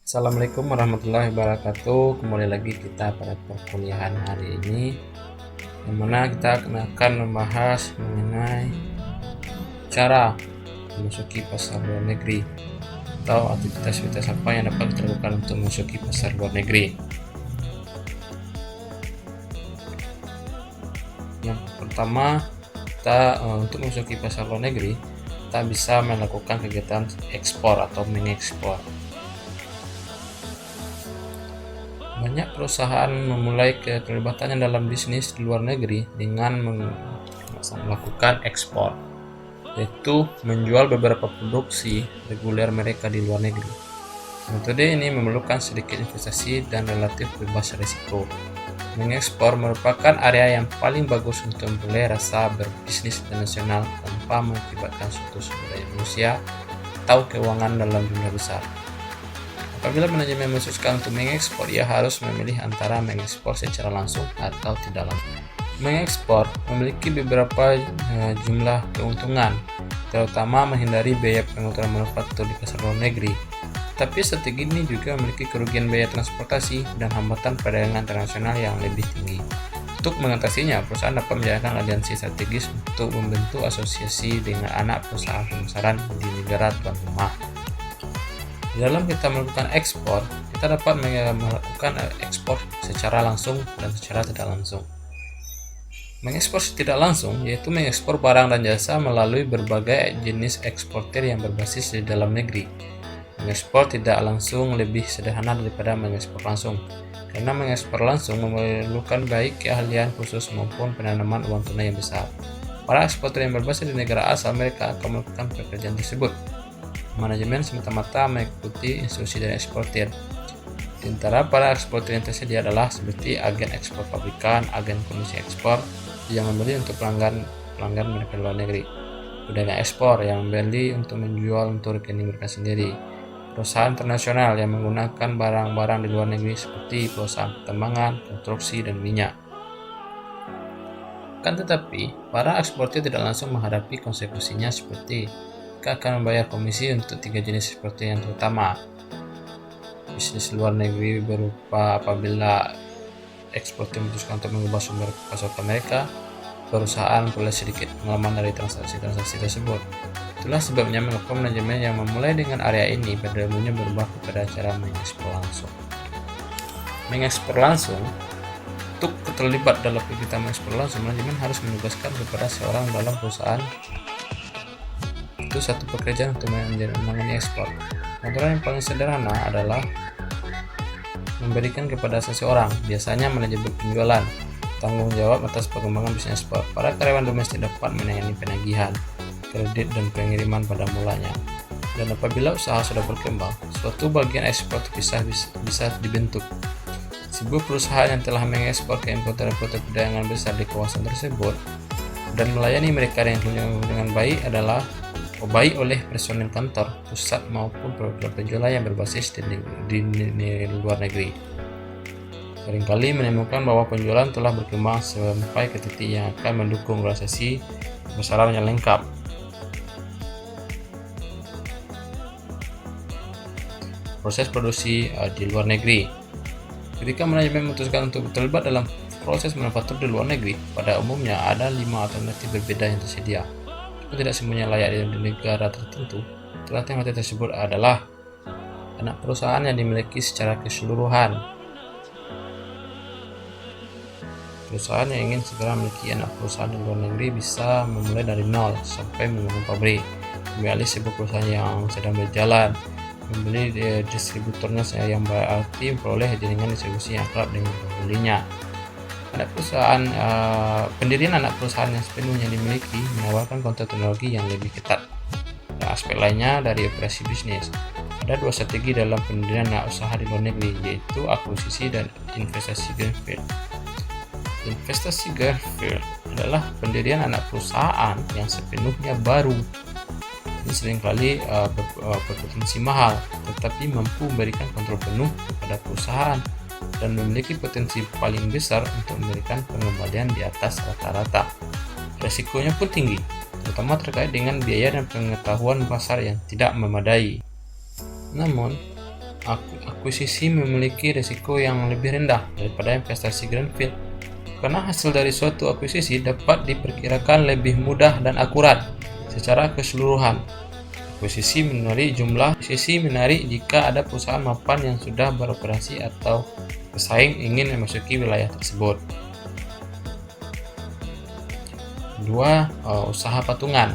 Assalamualaikum warahmatullahi wabarakatuh. Kembali lagi kita pada perkuliahan hari ini, yang mana kita akan membahas mengenai cara memasuki pasar luar negeri atau aktivitas-aktivitas apa yang dapat kita lakukan untuk memasuki pasar luar negeri. Yang pertama, untuk memasuki pasar luar negeri, kita bisa melakukan kegiatan ekspor atau mengekspor. Banyak perusahaan memulai keterlibatannya dalam bisnis di luar negeri dengan melakukan ekspor, yaitu menjual beberapa produksi reguler mereka di luar negeri. Metode ini memerlukan sedikit investasi dan relatif bebas risiko. Mengekspor merupakan area yang paling bagus untuk memulai rasa berbisnis internasional tanpa mengakibatkan suatu sumber daya manusia atau keuangan dalam jumlah besar. Apabila manajemen memutuskan untuk mengekspor, ia harus memilih antara mengekspor secara langsung atau tidak langsung. Mengekspor memiliki beberapa jumlah keuntungan, terutama menghindari biaya pengaturan manufaktur di pasar luar negeri. Tapi strategi ini juga memiliki kerugian biaya transportasi dan hambatan perdagangan internasional yang lebih tinggi. Untuk mengatasinya, perusahaan dapat menjalankan aliansi strategis untuk membentuk asosiasi dengan anak perusahaan pemasaran di negara tuan rumah. Di dalam kita melakukan ekspor, kita dapat melakukan ekspor secara langsung dan secara tidak langsung. Mengekspor tidak langsung yaitu mengekspor barang dan jasa melalui berbagai jenis eksportir yang berbasis di dalam negeri. Mengekspor tidak langsung lebih sederhana daripada mengekspor langsung, karena mengekspor langsung memerlukan baik keahlian khusus maupun penanaman uang tunai yang besar. Para eksportir yang berbasis di negara asal mereka akan melakukan pekerjaan tersebut. Manajemen semata-mata mengikuti instruksi dari eksportir. Di antara para eksportir yang tersedia adalah seperti agen ekspor pabrikan, agen komisi ekspor yang membeli untuk pelanggan mereka di luar negeri, pedagang ekspor yang membeli untuk menjual untuk rekening mereka sendiri, perusahaan internasional yang menggunakan barang-barang di luar negeri seperti perusahaan pertambangan, konstruksi, dan minyak. Kan tetapi, para eksportir tidak langsung menghadapi konsekuensinya seperti akan membayar komisi untuk 3 jenis seperti yang terutama. Bisnis luar negeri berupa apabila eksportir memutuskan untuk mengubah sumber pasokan mereka, perusahaan peroleh sedikit pengalaman dari transaksi-transaksi tersebut. Itulah sebabnya mengapa manajemen yang memulai dengan area ini pada umumnya berubah kepada cara mengekspor langsung. Mengekspor langsung, untuk terlibat dalam kegiatan mengekspor langsung, manajemen harus menugaskan kepada seorang dalam perusahaan satu pekerjaan untuk menangani ekspor. Contoh yang paling sederhana adalah memberikan kepada seseorang, biasanya manajemen penjualan, tanggung jawab atas pengembangan bisnis ekspor. Para karyawan domestik dapat menangani penagihan, kredit, dan pengiriman pada mulanya. Dan apabila usaha sudah berkembang, suatu bagian ekspor terpisah bisa dibentuk. Sebuah perusahaan yang telah mengekspor ke importer-importer perdagangan besar di kawasan tersebut dan melayani mereka dengan baik adalah baik oleh personel kantor pusat maupun program penjualan yang berbasis di luar negeri. Seringkali menemukan bahwa penjualan telah berkembang sampai ke titik yang akan mendukung organisasi pemasaran yang lengkap. Proses produksi di luar negeri. Ketika manajemen memutuskan untuk terlibat dalam proses manufaktur di luar negeri, pada umumnya ada 5 alternatif berbeda yang tersedia. Tidak semuanya layak di negara tertentu. Alternatif tersebut adalah anak perusahaan yang dimiliki secara keseluruhan. Perusahaan yang ingin segera memiliki anak perusahaan di luar negeri bisa memulai dari nol sampai membangun pabrik, mengambil sebuah perusahaan yang sedang berjalan, membeli distributornya yang berarti memperoleh jaringan distribusi yang akrab dengan pembelinya. Pendirian anak perusahaan yang sepenuhnya dimiliki menawarkan kontrak teknologi yang lebih ketat. Dan aspek lainnya dari operasi bisnis. Ada 2 strategi dalam pendirian anak usaha di luar negeri, yaitu akuisisi dan investasi greenfield. Investasi greenfield adalah pendirian anak perusahaan yang sepenuhnya baru. Ini seringkali berpotensi mahal, tetapi mampu memberikan kontrol penuh kepada perusahaan dan memiliki potensi paling besar untuk memberikan pengembalian di atas rata-rata. Resikonya pun tinggi, terutama terkait dengan biaya dan pengetahuan pasar yang tidak memadai. Namun, Akuisisi memiliki risiko yang lebih rendah daripada investasi greenfield, karena hasil dari suatu akuisisi dapat diperkirakan lebih mudah dan akurat secara keseluruhan. Akuisisi menarik jika ada perusahaan mapan yang sudah beroperasi atau pesaing ingin memasuki wilayah tersebut. Kedua, usaha patungan,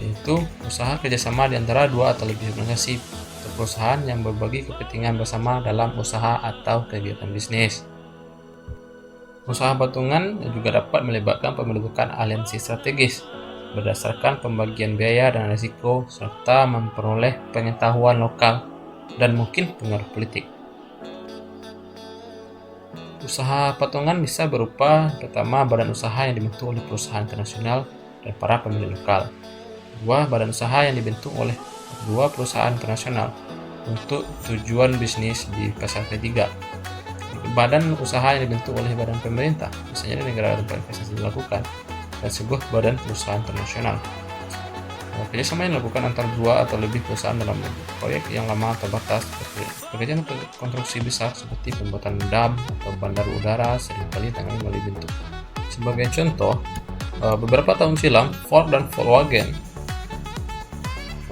yaitu usaha kerjasama di antara dua atau lebih organisasi atau perusahaan yang berbagi kepentingan bersama dalam usaha atau kegiatan bisnis. Usaha patungan juga dapat melibatkan pembentukan aliansi strategis berdasarkan pembagian biaya dan risiko serta memperoleh pengetahuan lokal dan mungkin pengaruh politik. Usaha patungan bisa berupa pertama badan usaha yang dibentuk oleh perusahaan internasional dan para pemilik lokal. Dua, badan usaha yang dibentuk oleh dua perusahaan internasional untuk tujuan bisnis di pasar ketiga. Badan usaha yang dibentuk oleh badan pemerintah, misalnya di negara tempat investasi dilakukan, dan sebuah badan perusahaan internasional. Kerjasama yang dilakukan antara dua atau lebih perusahaan dalam proyek yang lama terbatas. Pekerjaan konstruksi besar seperti pembuatan dam atau bandar udara seringkali ditangani melalui bentuk. Sebagai contoh, beberapa tahun silam Ford dan Volkswagen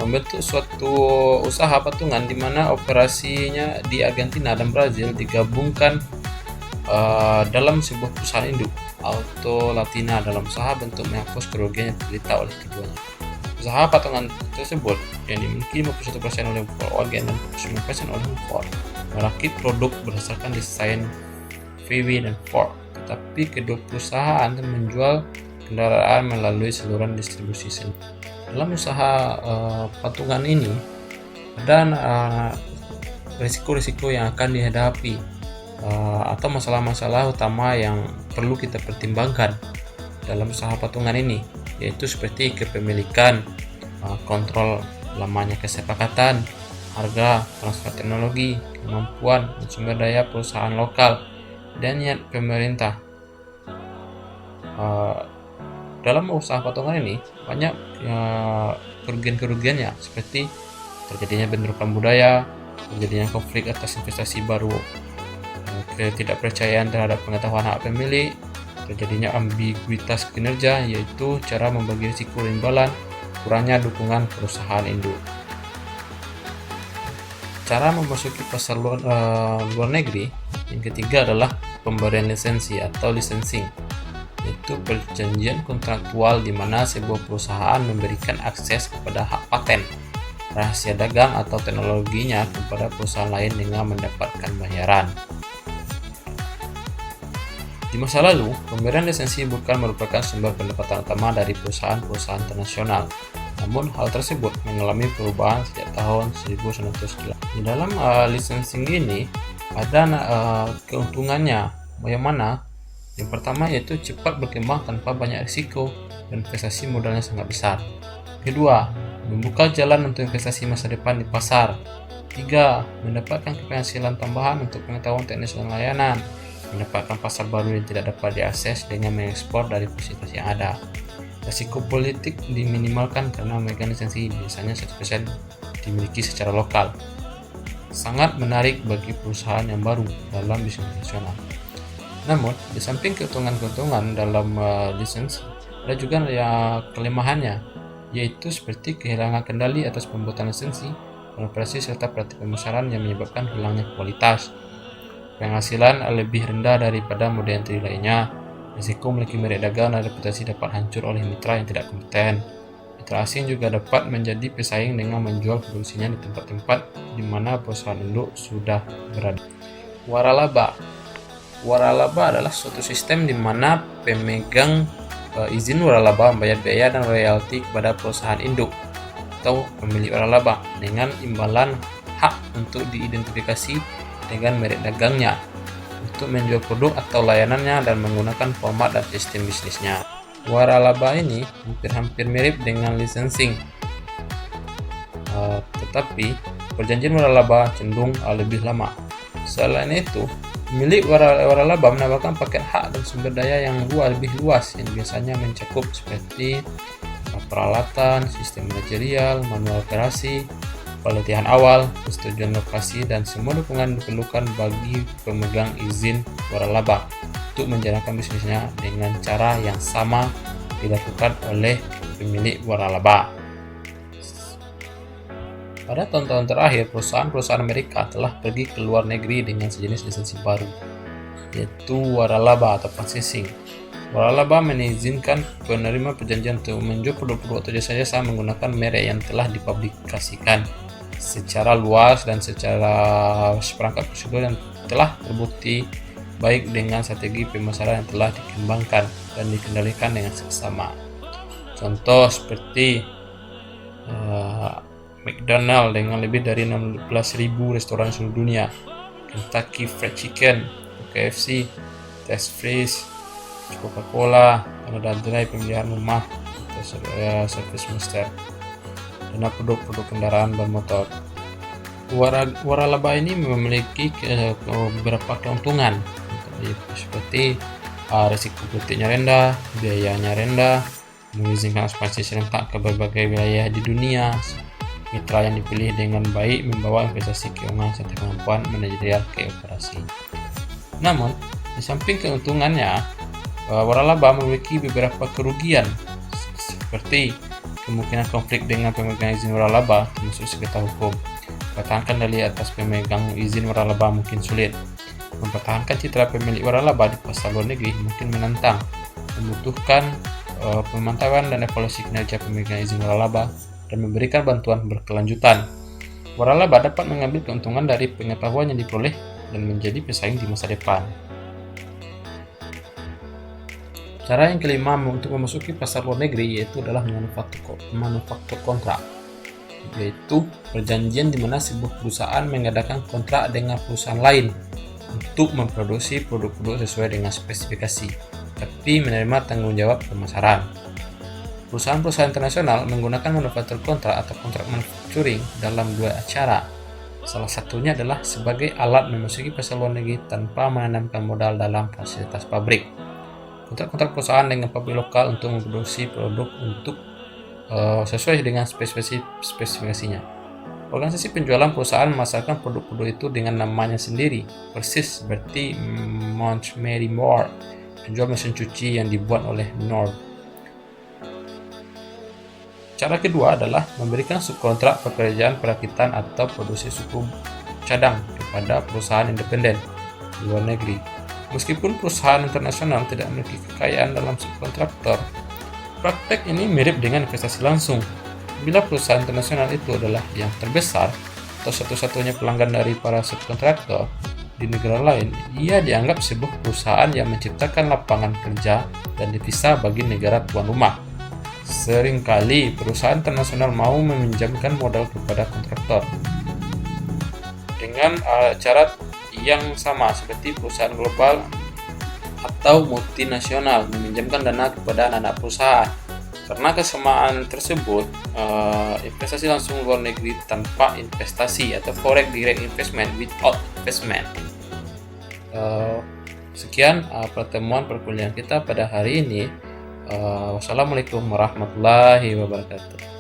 membentuk suatu usaha patungan di mana operasinya di Argentina dan Brazil digabungkan dalam sebuah perusahaan induk, Auto Latina, dalam usaha bentuk menghapus kerugian yang diderita oleh keduanya. Usaha patungan tersebut yang dimiliki 51% oleh Volkswagen dan 49% oleh Ford merakit produk berdasarkan desain VW dan Ford, tetapi kedua perusahaan menjual kendaraan melalui saluran distribusi sendiri. Dalam usaha patungan ini ada risiko-risiko yang akan dihadapi atau masalah-masalah utama yang perlu kita pertimbangkan dalam usaha patungan ini, yaitu seperti kepemilikan, kontrol lamanya kesepakatan, harga, transfer teknologi, kemampuan dan sumber daya perusahaan lokal, dan niat pemerintah. Dalam usaha patungan ini banyak kerugian-kerugiannya, seperti terjadinya bentrokan budaya, terjadinya konflik atas investasi baru, ketidakpercayaan terhadap pengetahuan hak pemilik, terjadinya ambiguitas kinerja, yaitu cara membagi risiko dan imbalan, kurangnya dukungan perusahaan induk. Cara memasuki pasar luar negeri yang ketiga adalah pemberian lisensi atau licensing, yaitu perjanjian kontraktual di mana sebuah perusahaan memberikan akses kepada hak paten, rahasia dagang atau teknologinya kepada perusahaan lain dengan mendapatkan bayaran. Di masa lalu, pemberian lisensi bukan merupakan sumber pendapatan utama dari perusahaan-perusahaan internasional. Namun, hal tersebut mengalami perubahan sejak tahun 1998. Di dalam licensing ini ada keuntungannya, yang mana yang pertama yaitu cepat berkembang tanpa banyak risiko dan investasi modalnya sangat besar. Kedua, membuka jalan untuk investasi masa depan di pasar. Tiga, mendapatkan kepenghasilan tambahan untuk pengetahuan teknis dan layanan. Mendapatkan pasar baru yang tidak dapat diakses dengan mengekspor dari fasilitas yang ada. Risiko politik diminimalkan karena memegang lisensi biasanya 100% dimiliki secara lokal. Sangat menarik bagi perusahaan yang baru dalam bisnis nasional. Namun, di samping keuntungan-keuntungan dalam lisensi, ada juga kelemahannya, yaitu seperti kehilangan kendali atas pembuatan lisensi, operasi serta praktik pemasaran yang menyebabkan hilangnya kualitas. Penghasilan lebih rendah daripada model entry lainnya. Risiko memiliki merek dagang dan reputasi dapat hancur oleh mitra yang tidak kompeten. Mitra asing juga dapat menjadi pesaing dengan menjual produksinya di tempat-tempat di mana perusahaan induk sudah berada. Waralaba. Waralaba adalah suatu sistem di mana pemegang izin waralaba membayar biaya dan royalti kepada perusahaan induk atau pemilik waralaba dengan imbalan hak untuk diidentifikasi dengan merek dagangnya untuk menjual produk atau layanannya dan menggunakan format dan sistem bisnisnya. Waralaba ini hampir mirip dengan licensing, tetapi perjanjian waralaba cenderung lebih lama. Selain itu, pemilik waralaba menambahkan paket hak dan sumber daya yang lebih luas yang biasanya mencakup seperti peralatan, sistem manajerial, manual operasi, pelatihan awal, persetujuan lokasi, dan semua dukungan diperlukan bagi pemegang izin waralaba untuk menjalankan bisnisnya dengan cara yang sama dilakukan oleh pemilik waralaba. Pada tahun-tahun terakhir, perusahaan-perusahaan Amerika telah pergi ke luar negeri dengan sejenis lisensi baru, yaitu waralaba atau processing. Waralaba mengizinkan penerima perjanjian untuk menjual produk-produk atau jasa-jasa menggunakan merek yang telah dipublikasikan secara luas dan secara seperangkat prosedur yang telah terbukti baik dengan strategi pemasaran yang telah dikembangkan dan dikendalikan dengan seksama. Contoh seperti McDonald dengan lebih dari 16.000 restoran seluruh dunia, Kentucky Fried Chicken, KFC, Test Freeze, Coca-Cola, Canada Dry pemeliharaan rumah, Service Master, dan produk-produk kendaraan bermotor. Waralaba ini memiliki beberapa keuntungan seperti risiko politiknya rendah, biayanya rendah, mengizinkan ekspansi serentak ke berbagai wilayah di dunia, mitra yang dipilih dengan baik membawa investasi keuangan serta kemampuan manajerial ke operasi. Namun, di samping keuntungannya, waralaba memiliki beberapa kerugian seperti kemungkinan konflik dengan pemegang izin waralaba termasuk sengketa hukum. Mempertahankan dalih atas pemegang izin waralaba mungkin sulit. Mempertahankan citra pemilik waralaba di pasar luar negeri mungkin menantang. Membutuhkan pemantauan dan evaluasi kinerja pemegang izin waralaba dan memberikan bantuan berkelanjutan. Waralaba dapat mengambil keuntungan dari pengetahuan yang diperoleh dan menjadi pesaing di masa depan. Cara yang kelima untuk memasuki pasar luar negeri yaitu adalah manufaktur kontrak, yaitu perjanjian di mana sebuah perusahaan mengadakan kontrak dengan perusahaan lain untuk memproduksi produk-produk sesuai dengan spesifikasi, tapi menerima tanggung jawab pemasaran. Perusahaan-perusahaan internasional menggunakan manufaktur kontrak atau kontrak manufacturing dalam dua cara. Salah satunya adalah sebagai alat memasuki pasar luar negeri tanpa menanamkan modal dalam fasilitas pabrik. Kontrak-kontrak perusahaan dengan pabrik lokal untuk memproduksi produk untuk sesuai dengan spesifikasinya. Organisasi penjualan perusahaan memasarkan produk-produk itu dengan namanya sendiri, persis seperti Mount Mary Moore, penjual mesin cuci yang dibuat oleh Knorr. Cara kedua adalah memberikan subkontrak pekerjaan perakitan atau produksi suku cadang kepada perusahaan independen di luar negeri. Meskipun perusahaan internasional tidak memiliki kekayaan dalam subkontraktor, praktek ini mirip dengan investasi langsung. Bila perusahaan internasional itu adalah yang terbesar atau satu-satunya pelanggan dari para subkontraktor di negara lain, ia dianggap sebuah perusahaan yang menciptakan lapangan kerja dan devisa bagi negara tuan rumah. Seringkali perusahaan internasional mau meminjamkan modal kepada kontraktor dengan syarat yang sama seperti perusahaan global atau multinasional meminjamkan dana kepada anak-anak perusahaan. Karena kesamaan tersebut, investasi langsung luar negeri tanpa investasi atau foreign direct investment without investment. Sekian pertemuan perkuliahan kita pada hari ini. Wassalamualaikum warahmatullahi wabarakatuh.